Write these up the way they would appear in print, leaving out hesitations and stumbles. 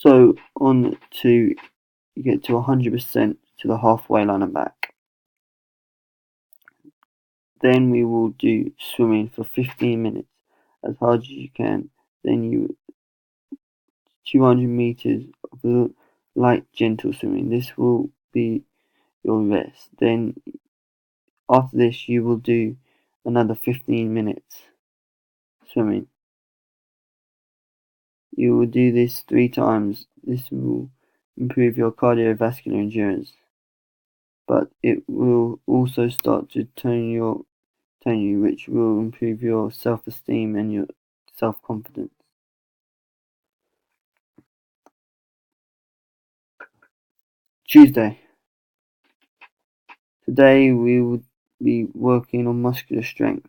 So on to you get to 100% to the halfway line and back. Then we will do swimming for 15 minutes as hard as you can. Then you 200 meters of light gentle swimming. This will be your rest. Then after this you will do another 15 minutes swimming. You will do this 3 times. This will improve your cardiovascular endurance, but it will also start to tone you, which will improve your self-esteem and your self-confidence. Tuesday. Today we will be working on muscular strength.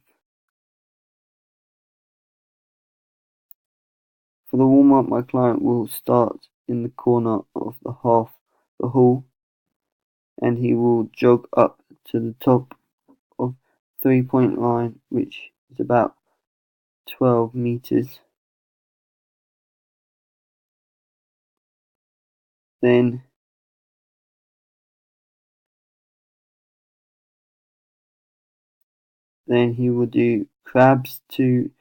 For the warm-up, my client will start in the corner of the hall, and he will jog up to the top of 3-point line, which is about 12 meters. Then he will do crabs to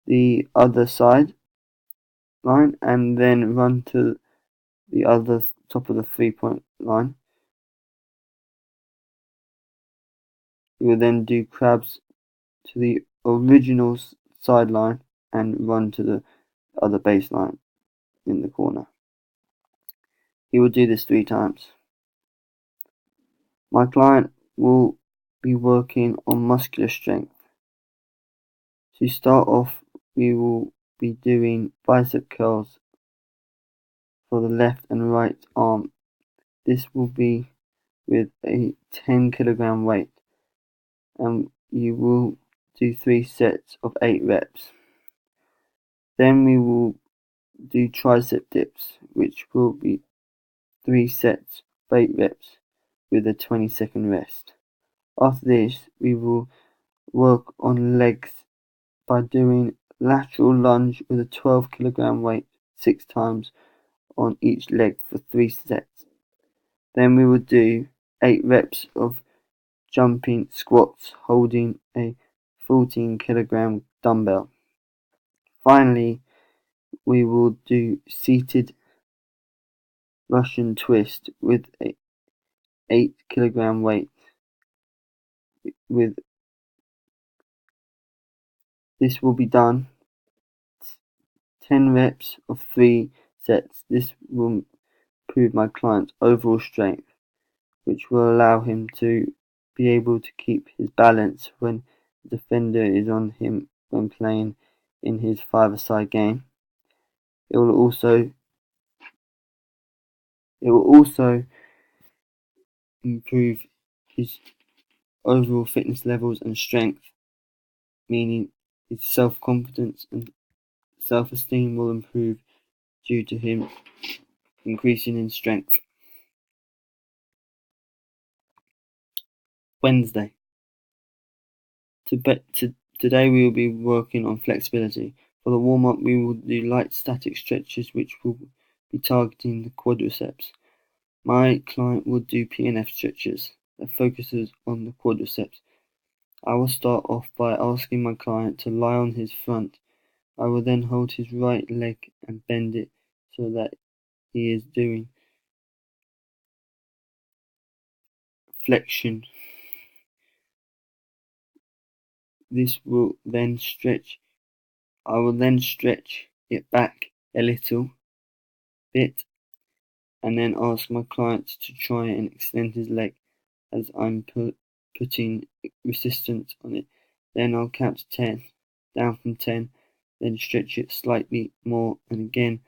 the other side line, and then run to the other top of the 3-point line. He will then do crabs to the original sideline and run to the other baseline in the corner. He will do this 3 times. My client will be working on muscular strength. To start off, we will be doing bicep curls for the left and right arm. This will be with a 10 kilogram weight, and you will do 3 sets of 8 reps. Then we will do tricep dips, which will be 3 sets of 8 reps with a 20-second rest. After this, we will work on legs by doing lateral lunge with a 12 kilogram weight 6 times on each leg for 3 sets. Then we will do 8 reps of jumping squats holding a 14 kilogram dumbbell. Finally, we will do seated Russian twist with a 8 kilogram weight. This will be done 10 reps of 3 sets. This will improve my client's overall strength, which will allow him to be able to keep his balance when the defender is on him when playing in his 5-a-side game. It will also improve his overall fitness levels and strength, meaning his self-confidence and self-esteem will improve due to him increasing in strength. Wednesday. Today we will be working on flexibility. For the warm-up, we will do light static stretches which will be targeting the quadriceps. My client will do PNF stretches that focuses on the quadriceps. I will start off by asking my client to lie on his front. I will then hold his right leg and bend it so that he is doing flexion. This will then stretch. I will then stretch it back a little bit and then ask my client to try and extend his leg as I'm putting resistance on it. Then I'll count to 10, down from 10, then stretch it slightly more and again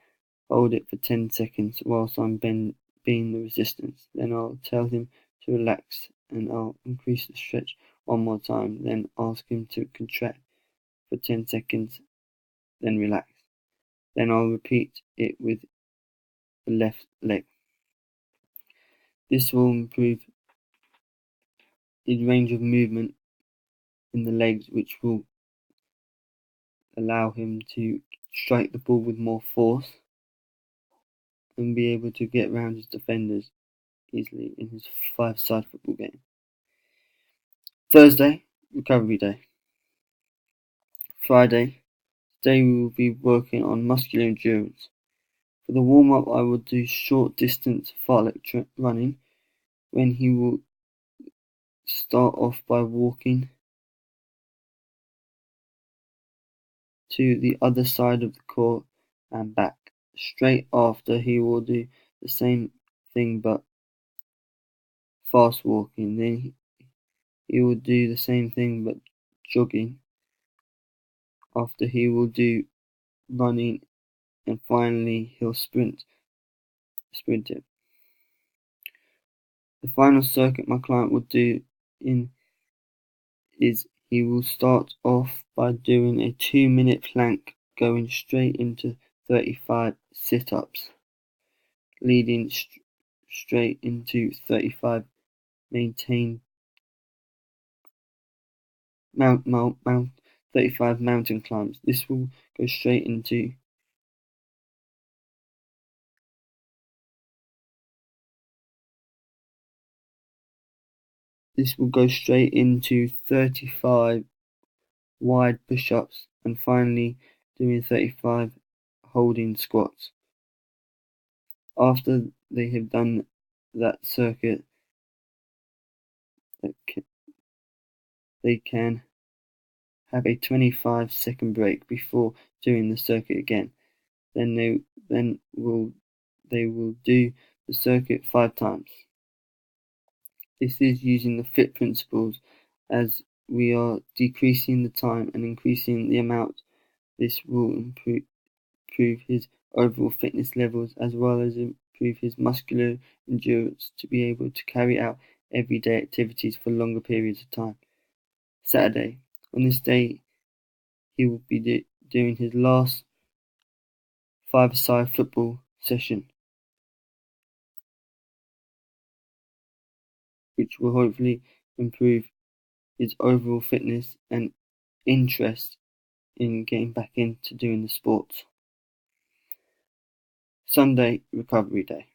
hold it for 10 seconds whilst I'm being the resistance. Then I'll tell him to relax and I'll increase the stretch one more time, then ask him to contract for 10 seconds, then relax. Then I'll repeat it with the left leg. This will improve his range of movement in the legs, which will allow him to strike the ball with more force and be able to get around his defenders easily in his five-side football game. Thursday, recovery day. Friday, today we will be working on muscular endurance. For the warm-up, I will do short distance fartlek running, when he will start off by walking to the other side of the court and back. Straight after, he will do the same thing but fast walking. Then he will do the same thing but jogging. After, he will do running, and finally he'll sprint it. The final circuit my client will do is he will start off by doing a 2-minute plank going straight into 35 sit-ups, leading straight into 35 maintain 35 mountain climbs. This will go straight into 35 wide push-ups, and finally doing 35 holding squats. After they have done that circuit, they can have a 25-second break before doing the circuit again. Then they will do the circuit 5 times. This is using the FIT principles, as we are decreasing the time and increasing the amount. This will improve his overall fitness levels, as well as improve his muscular endurance to be able to carry out everyday activities for longer periods of time. Saturday. On this day, he will be doing his last five-a-side football session, which will hopefully improve his overall fitness and interest in getting back into doing the sports. Sunday, recovery day.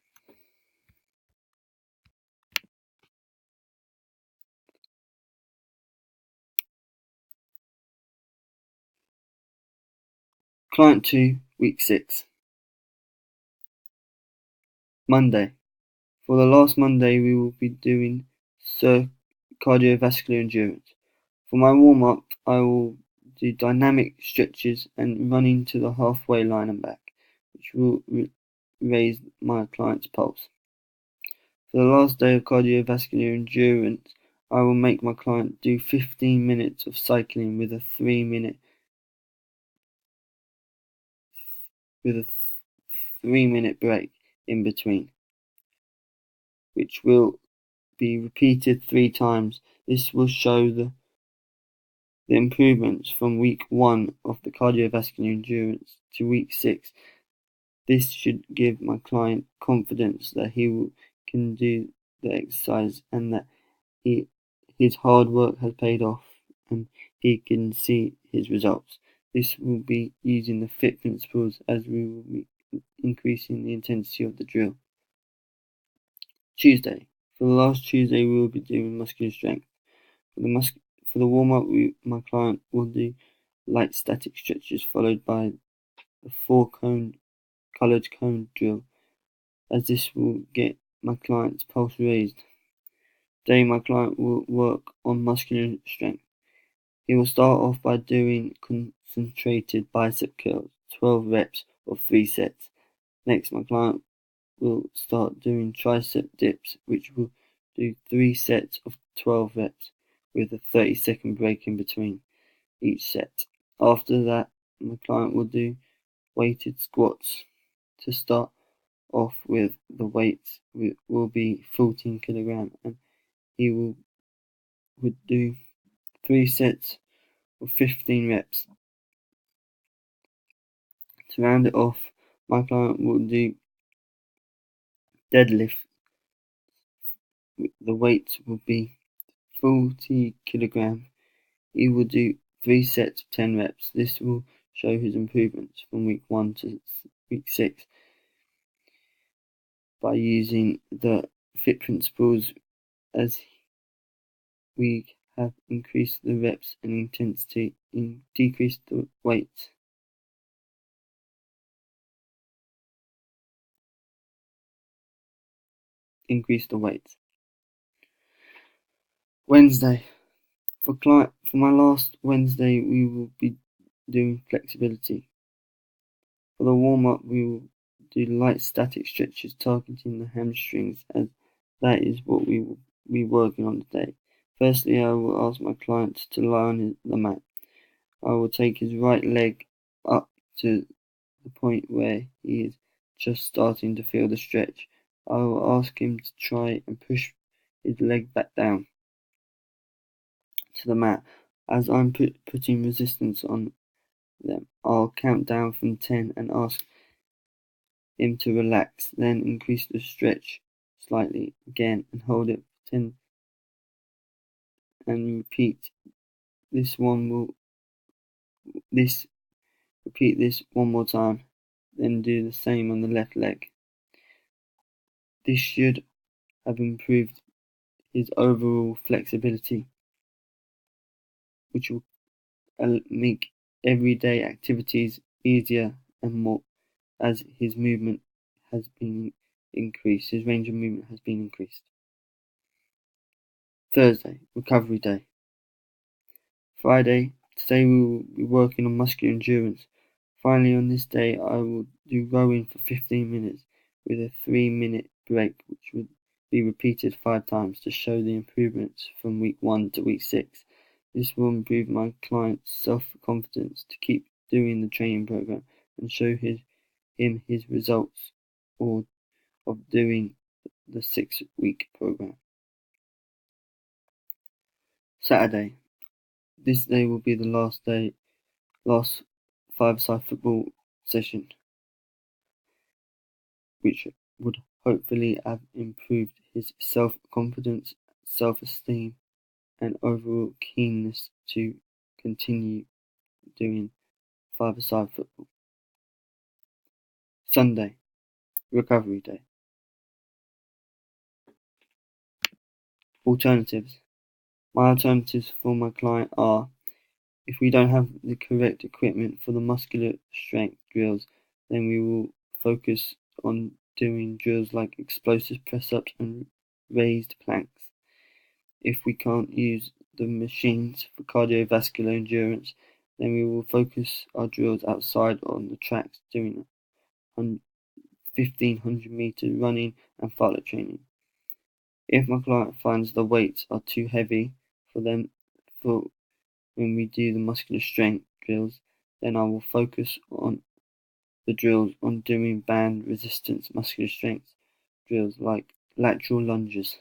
Client 2, week 6. Monday. For the last Monday, we will be doing cardiovascular endurance. For my warm-up, I will do dynamic stretches and running to the halfway line and back, which will raise my client's pulse. For the last day of cardiovascular endurance, I will make my client do 15 minutes of cycling with a 3-minute break in between, which will be repeated 3 times. This will show the improvements from week 1 of the cardiovascular endurance to week 6. This should give my client confidence that he can do the exercise and that his hard work has paid off and he can see his results. This will be using the FIT principles, as we will be increasing the intensity of the drill. Tuesday. For the last Tuesday, we will be doing muscular strength. For the warm-up, my client will do light static stretches, followed by the 4-colored cone drill, as this will get my client's pulse raised. Today, my client will work on muscular strength. He will start off by doing concentrated bicep curls, 12 reps of 3 sets. Next, my client will start doing tricep dips, which will do 3 sets of 12 reps with a 30-second break in between each set. After that, my client will do weighted squats. To start off with, the weights will be 14 kilograms, and he would do 3 sets of 15 reps. To round it off, my client will do deadlift. The weight will be 40 kilograms. He will do 3 sets of 10 reps. This will show his improvements from week 1 to week 6 by using the FIT principles, as we have increased the reps and intensity and decreased the weight. Wednesday. For my last Wednesday, we will be doing flexibility. For the warm-up, we will do light static stretches targeting the hamstrings, as that is what we will be working on today. Firstly, I will ask my client to lie on the mat. I will take his right leg up to the point where he is just starting to feel the stretch. I will ask him to try and push his leg back down to the mat. As I'm putting resistance on them, I'll count down from 10 and ask him to relax, then increase the stretch slightly again and hold it for 10 and repeat this one more time, then do the same on the left leg. This should have improved his overall flexibility, which will make everyday activities easier and more, as his movement has been increased. His range of movement has been increased. Thursday, recovery day. Friday, today we will be working on muscular endurance. Finally, on this day, I will do rowing for 15 minutes with a 3-minute break, which would be repeated 5 times to show the improvements from week 1 to week 6. This will improve my client's self-confidence to keep doing the training program and show him his results of doing the 6-week program. Saturday. This day will be the last 5-a-side football session, which would hopefully have improved his self-confidence, self-esteem, and overall keenness to continue doing 5-a-side football. Sunday, recovery day. Alternatives. My alternatives for my client are: if we don't have the correct equipment for the muscular strength drills, then we will focus on doing drills like explosive press-ups and raised planks. If we can't use the machines for cardiovascular endurance, then we will focus our drills outside on the tracks, doing 1500 meter running and fartlek training. If my client finds the weights are too heavy for them for when we do the muscular strength drills, then I will focus on the drills on doing band resistance muscular strength drills like lateral lunges.